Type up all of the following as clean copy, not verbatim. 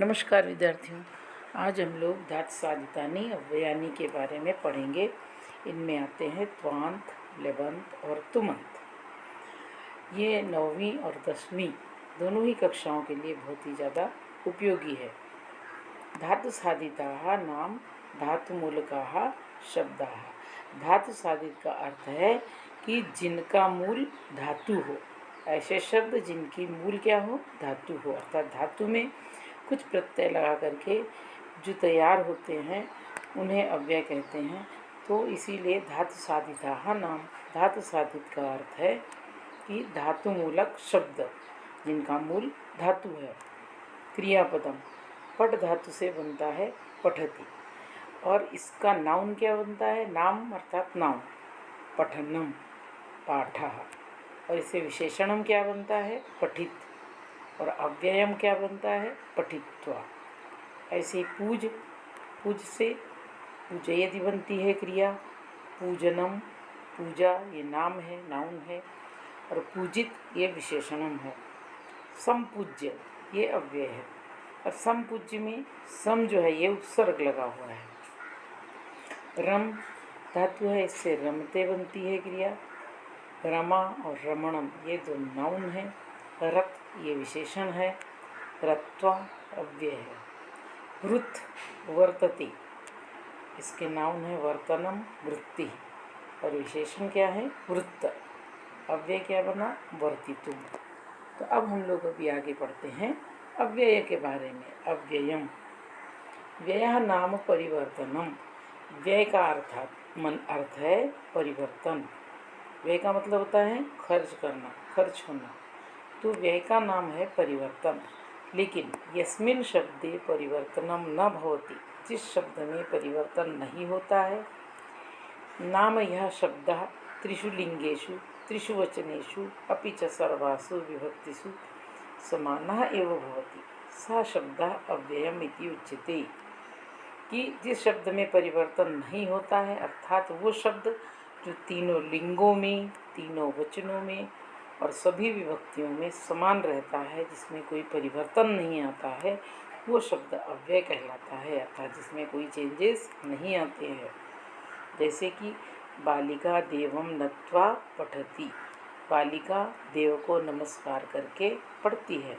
नमस्कार विद्यार्थियों। आज हम लोग धातु साधितानी अव्ययानी के बारे में पढ़ेंगे। इनमें आते हैं त्वांत, लेबंत और तुमंत। ये 9वीं और 10वीं दोनों ही कक्षाओं के लिए बहुत ही ज़्यादा उपयोगी है। धातु साधिताः नाम धातुमूलकाः शब्दाः। धातु साधित का अर्थ है कि जिनका मूल धातु हो, ऐसे शब्द जिनकी मूल क्या हो, धातु हो। अर्थात धातु में कुछ प्रत्यय लगा करके जो तैयार होते हैं उन्हें अव्यय कहते हैं। तो इसीलिए धातु साधिताः नाम, धातु साधित का अर्थ है कि धातु मूलक शब्द जिनका मूल धातु है। क्रियापदम पठ धातु से बनता है पठति, और इसका नाउन क्या बनता है, नाम अर्थात नाउन, पठनम पाठः। और इसे विशेषणम क्या बनता है, पठित। और अव्ययम क्या बनता है, पठित्वा। ऐसे पूज, पूज से पूजयति बनती है क्रिया। पूजनम, पूजा ये नाम है, नाउन है। और पूजित ये विशेषणम है। संपूज्य ये अव्यय है। और संपूज्य में सम जो है ये उपसर्ग लगा हुआ है। रम धातु है, इससे रमते बनती है क्रिया। रमा और रमणम ये दो नाउन है। रत ये विशेषण है। रत्वा अव्यय है। वृत्त वर्तति, इसके नाउन है वर्तनम वृत्ति, और विशेषण क्या है, वृत्त। अव्यय क्या बना, वर्तितुम। तो अब हम लोग अभी आगे पढ़ते हैं अव्यय के बारे में। अव्ययम व्यय नाम परिवर्तनम। व्यय का अर्थ है परिवर्तन। व्यय का मतलब होता है खर्च करना, खर्च होना। तो व्यय का नाम है परिवर्तन। लेकिन यस्मिन् शब्दे परिवर्तनम न भवति, जिस शब्द में परिवर्तन नहीं होता है, नाम यह शब्द त्रिषु लिंगेषु त्रिषु वचनेषु अपि च सर्वासु विभक्तिषु समानः एव भवति, सा शब्द अव्ययम इति उच्यते। कि जिस शब्द में परिवर्तन नहीं होता है, अर्थात वो शब्द जो तीनों लिंगों में, तीनों वचनों में और सभी विभक्तियों में समान रहता है, जिसमें कोई परिवर्तन नहीं आता है, वो शब्द अव्यय कहलाता है। अर्थात जिसमें कोई चेंजेस नहीं आते हैं। जैसे कि बालिका देवम नत्वा पठति, बालिका देव को नमस्कार करके पढ़ती है।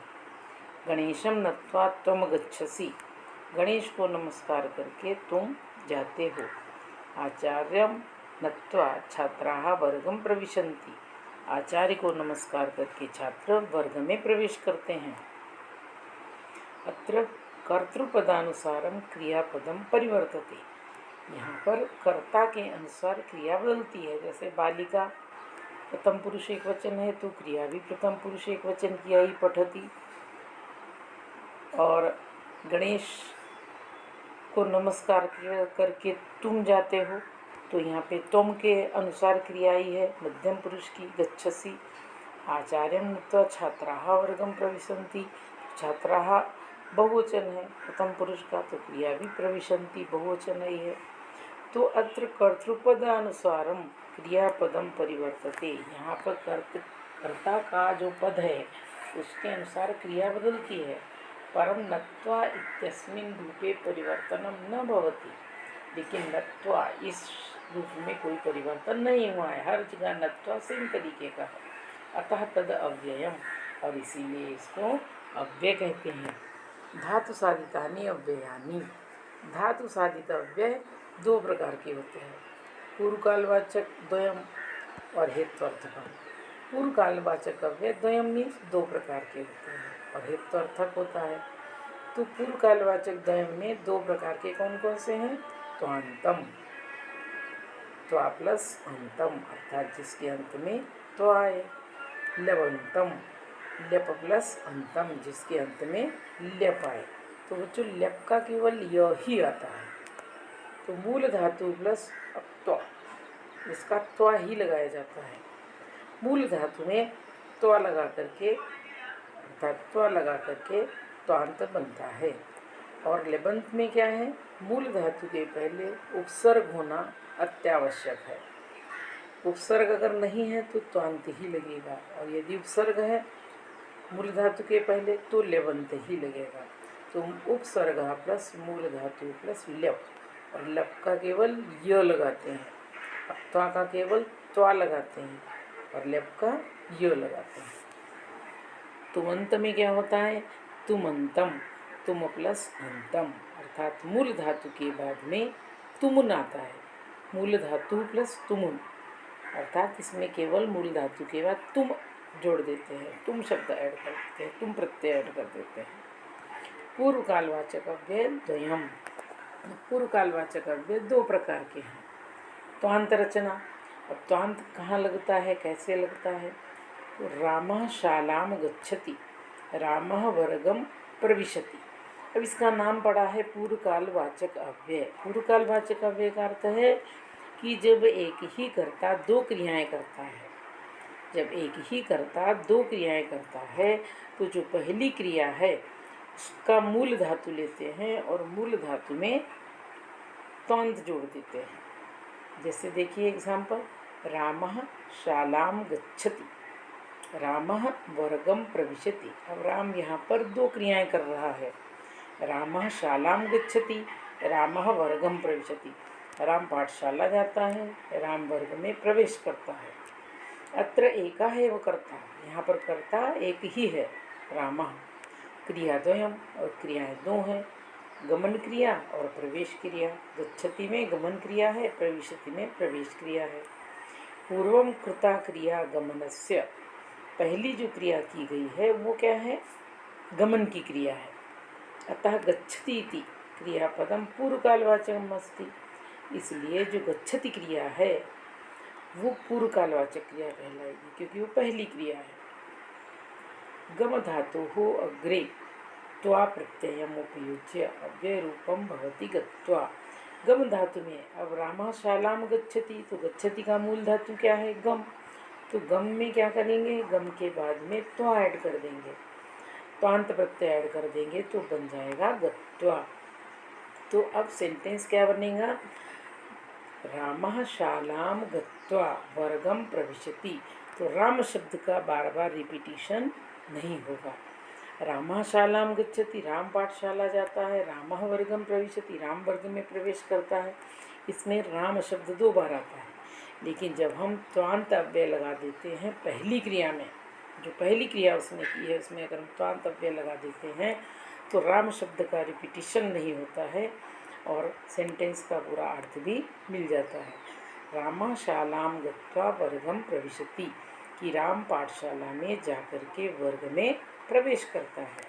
गणेशम नत्वा त्वम गच्छसि, गणेश को नमस्कार करके तुम जाते हो। आचार्यम नत्वा छात्राः वर्गम प्रविशन्ति, आचार्य को नमस्कार करके छात्र वर्ग में प्रवेश करते हैं। अत्र कर्तृपदानुसारम क्रियापदम परिवर्तते, यहाँ पर कर्ता के अनुसार क्रिया बदलती है। जैसे बालिका प्रथम पुरुष एक वचन है, तो क्रिया भी प्रथम पुरुष एक वचन की आई, पठति। और गणेश को नमस्कार करके तुम जाते हो, तो यहाँ पे तुम के अनुसार क्रिया आई है मध्यम पुरुष की, गच्छसि। आचार्यम नत्वा छात्राः वर्गम प्रविशन्ति, छात्राः बहुवचन है प्रथम पुरुष का, तो क्रिया भी प्रविशन्ति बहुवचन ही है। तो अत्र कर्तृपदानुसारम क्रियापदम परिवर्तते, यहाँ पर कर्ता का जो पद है उसके अनुसार क्रिया बदलती है। परम नत्वा इत्यस्मिन् रूपे परिवर्तनम न भवति, लेकिन नत्वा इस रूप में कोई परिवर्तन नहीं हुआ है, हर जगह नत्वा सेम तरीके का है। अतः तद अव्ययम, और इसीलिए इसको अव्यय कहते हैं। धातु साधितानि अव्ययानि, धातु साधित अव्यय दो प्रकार के होते हैं, पूर्वकालवाचक द्वयम और हेत्वर्थकम। पूर्वकालवाचक अव्यय द्वयम मीन्स दो प्रकार के होते हैं, और हेत्वर्थक होता है। तो पूर्वकालवाचक द्वयम में दो प्रकार के कौन कौन से हैं, त्वांतम, त्वा प्लस अंतम, अर्थात जिसके अंत में त्वा आए। लवंतम, ल्यप प्लस अंतम, जिसके अंत में ल्यप आए। तो बच्चों ल्यप का केवल य ही आता है, तो मूल धातु प्लस त्वा, इसका त्वा ही लगाया जाता है। मूल धातु में त्वा लगा करके, अर्थात त्वा लगा करके त्वांत बनता है। और लेबंत में क्या है, मूल धातु के पहले उपसर्ग होना अत्यावश्यक है। उपसर्ग अगर नहीं है तो त्वांत ही लगेगा, और यदि उपसर्ग है मूल धातु के पहले तो लेबंत ही लगेगा। तुम उपसर्ग प्लस मूल धातु प्लस लप, और लप का केवल य लगाते हैं, त्वा का केवल त्वा लगाते हैं और लप का य लगाते हैं। तुमंत में क्या होता है? तुमंतम, तुम प्लस अंतम, अर्थात मूल धातु के बाद में तुमुन आता है। मूल धातु प्लस तुमुन, अर्थात इसमें केवल मूल धातु के बाद तुम जोड़ देते हैं, तुम शब्द ऐड कर देते हैं, तुम प्रत्यय ऐड कर देते हैं। पूर्व कालवाचक अव्यय द्वयम, पूर्व कालवाचक अव्यय दो प्रकार के हैं। त्वांत रचना, अब त्वांत कहाँ लगता है, कैसे लगता है? तो रामः शालाम गच्छति, रामः वर्गम प्रविशति। अब इसका नाम पड़ा है पूर्व कालवाचक अव्यय। पूर्व कालवाचक अव्यय का अर्थ है कि जब एक ही कर्ता दो क्रियाएं करता है, जब एक ही कर्ता दो क्रियाएं करता है तो जो पहली क्रिया है उसका मूल धातु लेते हैं और मूल धातु में त्वंत जोड़ देते हैं। जैसे देखिए एग्जाम्पल, रामः शालाम गच्छति, रामः वर्गम प्रविशति। अब राम यहाँ पर दो क्रियाएं कर रहा है, रामः शालाम गच्छति, रामः वर्गम प्रविशति। राम पाठशाला जाता है, राम वर्ग में प्रवेश करता है। अत्र एका है वो कर्ता, यहाँ पर कर्ता एक ही है, रामः। क्रिया द्वयम, और क्रियाएं दो हैं, गमन क्रिया और प्रवेश क्रिया। गच्छति में गमन क्रिया है, प्रविशति में प्रवेश क्रिया है। पूर्वम कृता क्रिया गमनस्य, पहली जो क्रिया की गई है वो क्या है? गमन की क्रिया है। अतः गच्छति इति क्रियापदम पूर्वकालवाचकम अस्ति, इसलिए जो गच्छति क्रिया है वो पूर्वकालवाचक क्रिया कहलाएगी क्योंकि वो पहली क्रिया है। गम धातु हो अग्रे त्वा प्रत्ययम उपयुज्य अव्यय रूपम भवति गत्वा। गम धातु में अब रामः शालाम गच्छति, तो गच्छति का मूल धातु क्या है? गम। तो गम में क्या करेंगे? गम के बाद में त्वा ऐड कर देंगे, त्वांत प्रत्यय ऐड कर देंगे तो बन जाएगा गत्वा। तो अब सेंटेंस क्या बनेगा? रामः शालाम गत्वा वर्गम प्रविशति। तो राम शब्द का बार बार रिपीटिशन नहीं होगा। रामः शालाम गच्छति, राम पाठशाला जाता है, रामः वर्गम प्रविशति, राम वर्ग में प्रवेश करता है। इसमें राम शब्द दो बार आता है, लेकिन जब हम त्वांत अव्यय लगा देते हैं पहली क्रिया में, जो पहली क्रिया उसने की है उसमें अगर हम त्वांत अव्यय लगा देते हैं तो राम शब्द का रिपीटिशन नहीं होता है और सेंटेंस का पूरा अर्थ भी मिल जाता है। रामः शालाम गत्वा वर्गम प्रविशति, कि राम पाठशाला में जाकर के वर्ग में प्रवेश करता है।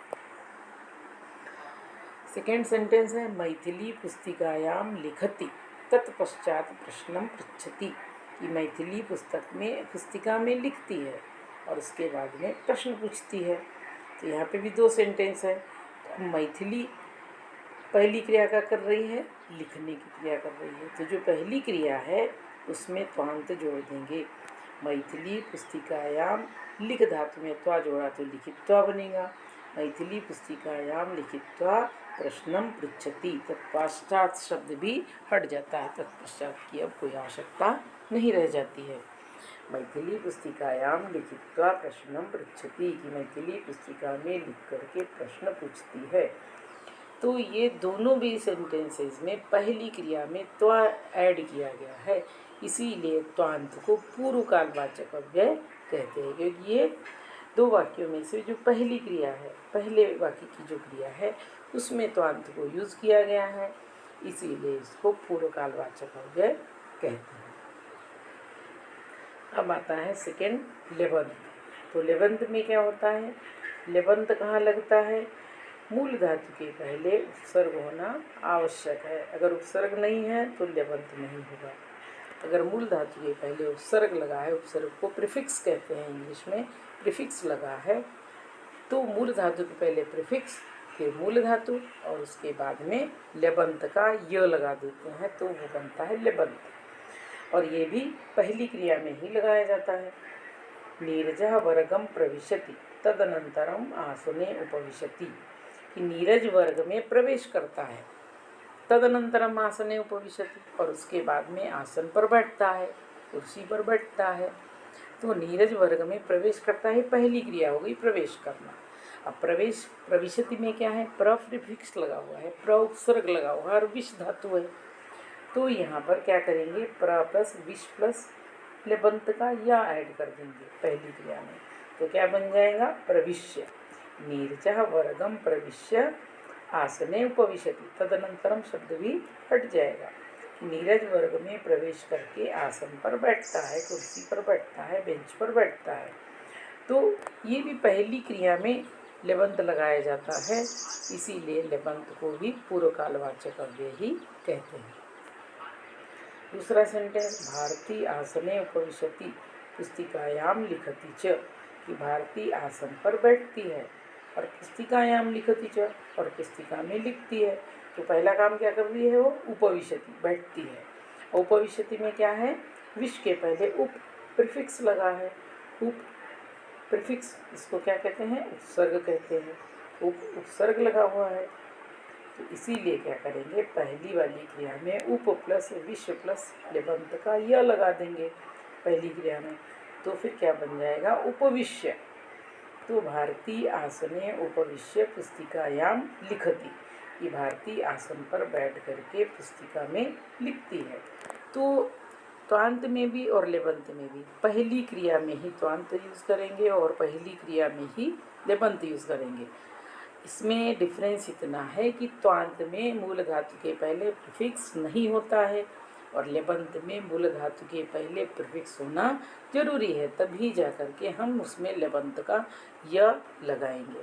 सेकेंड सेंटेंस है मैथिली पुस्तिकायाम लिखति तत्पश्चात प्रश्नम पृच्छति, कि मैथिली पुस्तिका में लिखती है और उसके बाद में प्रश्न पूछती है। तो यहाँ पे भी दो सेंटेंस है। तो मैथिली पहली क्रिया का कर रही है, लिखने की क्रिया कर रही है, तो जो पहली क्रिया है उसमें त्वांत जोड़ देंगे। मैथिली पुस्तिकायाम, लिख धातु में त्वा जोड़ा तो लिखित्वा बनेगा। मैथिली पुस्तिकायाम लिखित्वा प्रश्नम पृच्छति, तत्पश्चात शब्द भी हट जाता है, तत्पश्चात की अब कोई आवश्यकता नहीं रह जाती है। मैथिली पुस्तिकायाम लिखित्वा प्रश्नम पृच्छति, कि मैथिली पुस्तिका में लिख करके प्रश्न पूछती है। तो ये दोनों भी सेंटेंसेस में पहली क्रिया में त्वा ऐड किया गया है, इसीलिए त्वांत को पूर्व कालवाचक अव्यय कहते हैं, क्योंकि ये दो वाक्यों में से जो पहली क्रिया है, पहले वाक्य की जो क्रिया है उसमें त्वांत को यूज़ किया गया है, इसीलिए इसको पूर्व कालवाचक अव्यय कहते हैं। अब आता है सेकेंड लेबंत। तो लेबंत में क्या होता है? लेबंत कहाँ लगता है? मूल धातु के पहले उपसर्ग होना आवश्यक है। अगर उपसर्ग नहीं है तो लेबंत नहीं होगा। अगर मूल धातु के पहले उपसर्ग लगा है, उपसर्ग को प्रीफिक्स कहते हैं इंग्लिश में, प्रीफिक्स लगा है, तो मूल धातु के पहले प्रीफिक्स, फिर मूल धातु और उसके बाद में लेबंत का य लगा देते हैं तो वो बनता है लेबंत। और ये भी पहली क्रिया में ही लगाया जाता है। नीरजः वर्गम प्रविशति तदनंतरम आसने उपविशति, कि नीरज वर्ग में प्रवेश करता है, तदनंतरम आसने उपविशति, और उसके बाद में आसन पर बैठता है, कुर्सी पर बैठता है। तो नीरज वर्ग में प्रवेश करता है, पहली क्रिया हो गई प्रवेश करना। अब प्रवेश प्रविशति में क्या है, प्र प्रीफिक्स लगा हुआ है, प्र उपसर्ग लगा हुआ है और विश धातु है। तो यहाँ पर क्या करेंगे, प्र प्लस विश प्लस लेबंत का या ऐड कर देंगे पहली क्रिया में। तो क्या बन जाएगा, प्रविश्य नीरजः वर्गम प्रविश्य आसने उपविशति। तदनंतरम शब्द भी हट जाएगा। नीरज वर्ग में प्रवेश करके आसन पर बैठता है, कुर्सी पर बैठता है, बेंच पर बैठता है। तो ये भी पहली क्रिया में लेबंत लगाया जाता है, इसीलिए लेबंत को भी पूर्वकालवाचक अव्यय ही कहते हैं। दूसरा सेंटेंस, भारती आसने उपविशति पुस्तिकायाम लिखति च, कि भारती आसन पर बैठती है और पुस्तिकायाम लिखति च, और पुस्तिका में लिखती है। तो पहला काम क्या कर रही है, वो उपविशति बैठती है। उपविशति में क्या है, विश के पहले उप प्रीफिक्स लगा है। उप प्रीफिक्स इसको क्या कहते हैं, उपसर्ग कहते हैं। उपसर्ग लगा हुआ है, तो इसीलिए क्या करेंगे, पहली वाली क्रिया में उप प्लस विश प्लस लेबंत का य लगा देंगे पहली क्रिया में। तो फिर क्या बन जाएगा, उपविश्य। तो भारती आसने उपविश्य पुस्तिकायाम लिखति, कि भारती आसन पर बैठ करके पुस्तिका में लिखती है। तो त्वांत में भी और लेबंत में भी पहली क्रिया में ही त्वांत यूज़ करेंगे और पहली क्रिया में ही लेबंत यूज़ करेंगे। इसमें डिफरेंस इतना है कि त्वांत में मूल धातु के पहले प्रीफिक्स नहीं होता है और लेबंत में मूल धातु के पहले प्रीफिक्स होना जरूरी है, तभी जा कर के हम उसमें लेबंत का य लगाएंगे।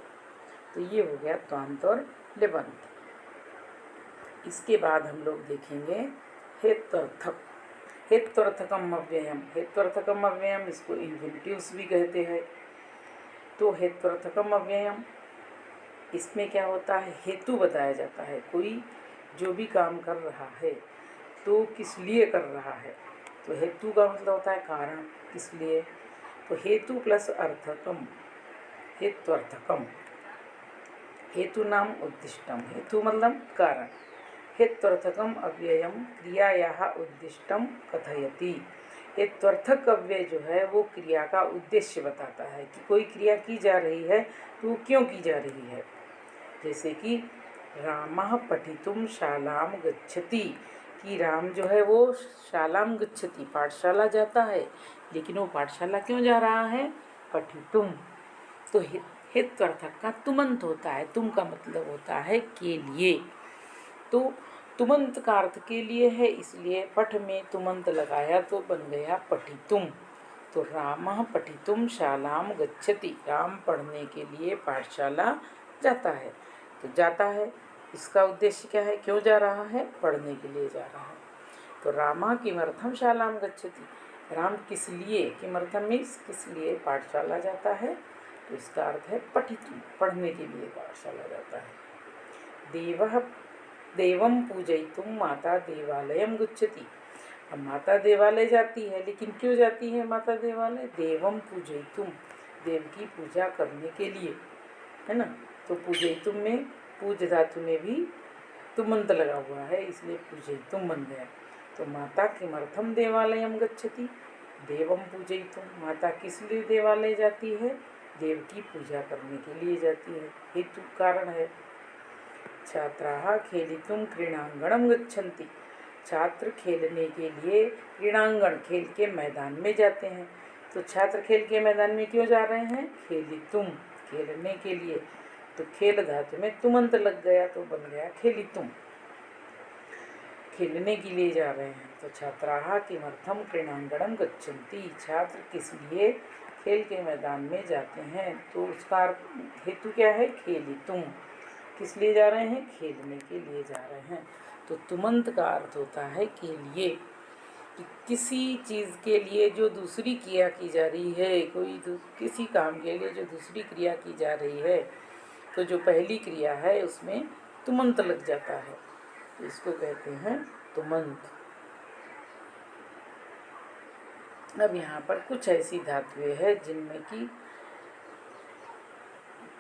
तो ये हो गया त्वांत और लेबंत। इसके बाद हम लोग देखेंगे हेत्वर्थक। हेत्वर्थकम अव्ययम, हेत्वर्थकम अव्ययम इसको इन्फिनिटिव्स भी कहते हैं। तो हेत्वर्थकम अव्ययम, इसमें क्या होता है, हेतु बताया जाता है। कोई जो भी काम कर रहा है तो किस लिए कर रहा है, तो हेतु का मतलब होता है कारण, किस लिए। तो हेतु प्लस अर्थकम, हेत्वर्थकम। हेतु नाम उद्दिष्टम, हेतु मतलब कारण। हेत्वर्थकम अव्ययम क्रियायाः उद्दिष्टम कथयति। हेत्वर्थक अव्यय जो है वो क्रिया का उद्देश्य बताता है कि कोई क्रिया की जा रही है तो क्यों की जा रही है। जैसे कि रामः पठितुम शालाम गच्छति, कि राम जो है वो शालाम गच्छति पाठशाला जाता है, लेकिन वो पाठशाला क्यों जा रहा है, पठितुम। तो हेत्वर्थक का तुमंत होता है, तुम का मतलब होता है के लिए। तो तुमंत का अर्थ के लिए है, इसलिए पठ में तुमंत लगाया तो बन गया पठितुम। तो रामः पठितुम शालाम गच्छति, राम पढ़ने के लिए पाठशाला जाता है। तो जाता है, इसका उद्देश्य क्या है, क्यों जा रहा है, पढ़ने के लिए जा रहा है। तो रामा किमर्थम शालाम गच्छति, राम किस लिए, किमर्थम मीन्स किस लिए पाठशाला जाता है। तो इसका अर्थ है पठितुम, पढ़ने के लिए पाठशाला जाता है। देवः देवं पूजयितुम माता देवालयम गच्छति, अब माता देवालय जाती है, लेकिन क्यों जाती है माता देवालय, देवम पूजयितुम, देव की पूजा करने के लिए, है ना। तो पूजयितुम में पूज धातु में भी तुमंत लगा हुआ है, इसलिए पूजयितुम बन गया। तो माता किमर्थम देवालयम गच्छति, देवम पूजयितुम, माता किस लिए देवालय जाती है, देव की पूजा करने के लिए जाती है, हेतु कारण है। छात्राः खेलितुम क्रीडांगणम गच्छन्ति, छात्र खेलने के लिए क्रीडांगण खेल के मैदान में जाते हैं। तो छात्र खेल के मैदान में क्यों जा रहे हैं, खेलितुम, खेलने के लिए। तो खेल धातु में तुमंत लग गया तो बन गया खेलितुम, खेलने के लिए जा रहे हैं। तो छात्राः किमर्थम क्रीडांगणम गच्छन्ति, छात्र किस लिए खेल के मैदान में जाते हैं। तो उसका हेतु क्या है, खेलितुम, किस लिए जा रहे हैं, खेलने के लिए जा रहे हैं। तो तुमंत का अर्थ होता है के लिए, कि किसी चीज़ के लिए जो दूसरी क्रिया की जा रही है, कोई किसी काम के लिए जो दूसरी क्रिया की जा रही है, तो जो पहली क्रिया है उसमें तुमंत लग जाता है, तो इसको कहते हैं तुमंत। अब यहाँ पर कुछ ऐसी धातुएं हैं जिनमें कि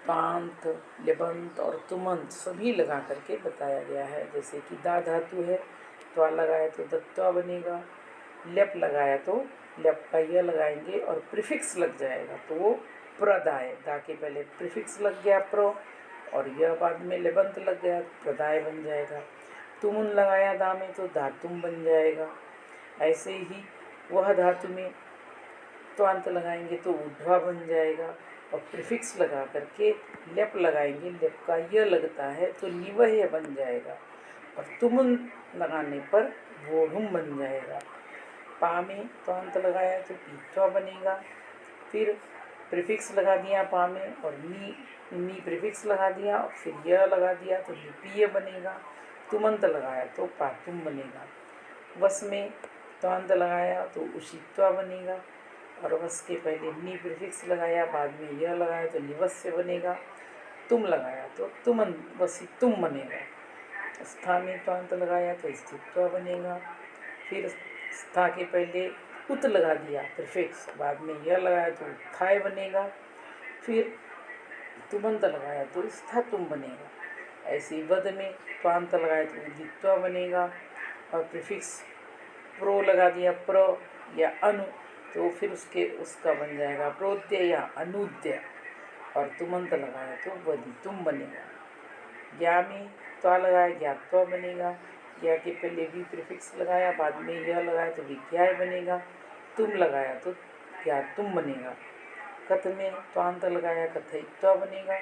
तांत, लेबंत और तुमंत सभी लगा करके बताया गया है। जैसे कि दा धातु है, त्वा लगाया तो दत्वा बनेगा, लेप लगाया तो लेप का य लगाएंगे और प्रीफिक्स लग जाएगा तो वो प्रदाय, दा के पहले प्रीफिक्स लग गया प्रो और यह बाद में लेबंत लग गया, प्रदाय बन जाएगा। तुमुन लगाया दा में तो धातुम बन जाएगा। ऐसे ही वह धातु में त्वांत लगाएंगे तो ऊर्ध्वा बन जाएगा और प्रीफिक्स लगा करके लेप लगाएंगे, लेप का य लगता है तो निवह्य बन जाएगा और तुमुन लगाने पर वोढ़ुम बन जाएगा। पा में त्वांत लगाया तो पीत्वा बनेगा, फिर प्रीफिक्स लगा दिया पा में और नी प्रीफिक्स लगा दिया और फिर य लगा दिया तो लिपीय बनेगा। तुमंत लगाया तो पातुम बनेगा। वस में त्वांत लगाया तो उशित्वा बनेगा और वस के पहले नी प्रीफिक्स लगाया, बाद में यह लगाया तो निवस्य बनेगा। तुम लगाया तो तुमन वसी तुम बनेगा। स्था में त्वांत लगाया तो स्थित्वा बनेगा। फिर स्था के पहले उत लगा दिया प्रीफिक्स, बाद में यह लगाया तो उत्थाय बनेगा। फिर तुमंत लगाया तो स्था तुम बनेगा। ऐसे ही वद में त्वांत लगाया तो उदित्वा बनेगा और प्रीफिक्स प्रो लगा दिया प्र या अनु तो फिर उसका बन जाएगा प्रोद्य या अनुद्य और तुमंत लगाया तो वदितुम बनेगा। ज्ञा में त्वा लगाया ज्ञात्वा बनेगा। ज्ञा के पहले भी प्रीफिक्स लगाया, बाद में यह लगाया तो विज्ञाय बनेगा। तुम लगाया तो ज्ञातुम बनेगा। कथ में त्वांत लगाया कथयित्वा बनेगा।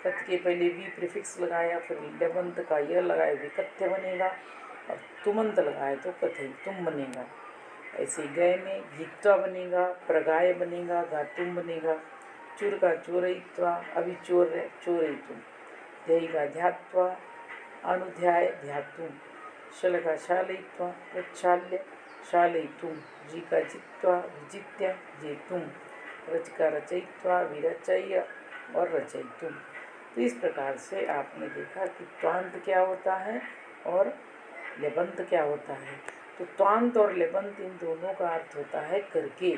कथ के पहले भी प्रीफिक्स लगाया, फिर लेबंत का यह लगाया विकथ्य बनेगा और तुमंत लगाया तो कथयितुम बनेगा। ऐसे गय में घित्वा बनेगा, प्रगाय बनेगा, धातुम बनेगा। चूर का चोरयित्वा, अभी चोर है चोरयितुम। ध्यायी का ध्यात्वा, अनुध्याय ध्यातुम। शल का शालयित्वा, प्रक्षाल्य शालयितुम। जी का जित्वा, विजित्य जेतुम। रच का रचयित्वा, विरचय्य और रचयितुम। तो इस प्रकार से आपने देखा कि त्वांत क्या होता है और लेबंत क्या होता है। तो त्वांत और लेबंत इन दोनों का अर्थ होता है करके,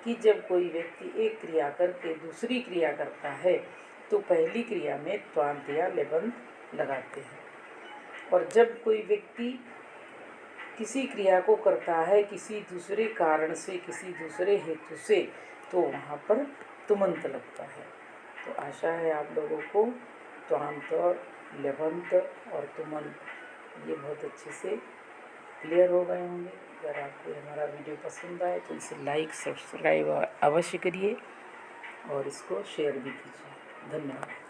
कि जब कोई व्यक्ति एक क्रिया करके दूसरी क्रिया करता है तो पहली क्रिया में त्वांत या लेबंत लगाते हैं, और जब कोई व्यक्ति किसी क्रिया को करता है किसी दूसरे कारण से, किसी दूसरे हेतु से, तो वहाँ पर तुमंत लगता है। तो आशा है आप लोगों को त्वांत और लेबंत और तुमंत ये बहुत अच्छे से क्लियर हो गए होंगे। अगर आपको हमारा वीडियो पसंद आए तो इसे लाइक सब्सक्राइब अवश्य करिए और इसको शेयर भी कीजिए। धन्यवाद।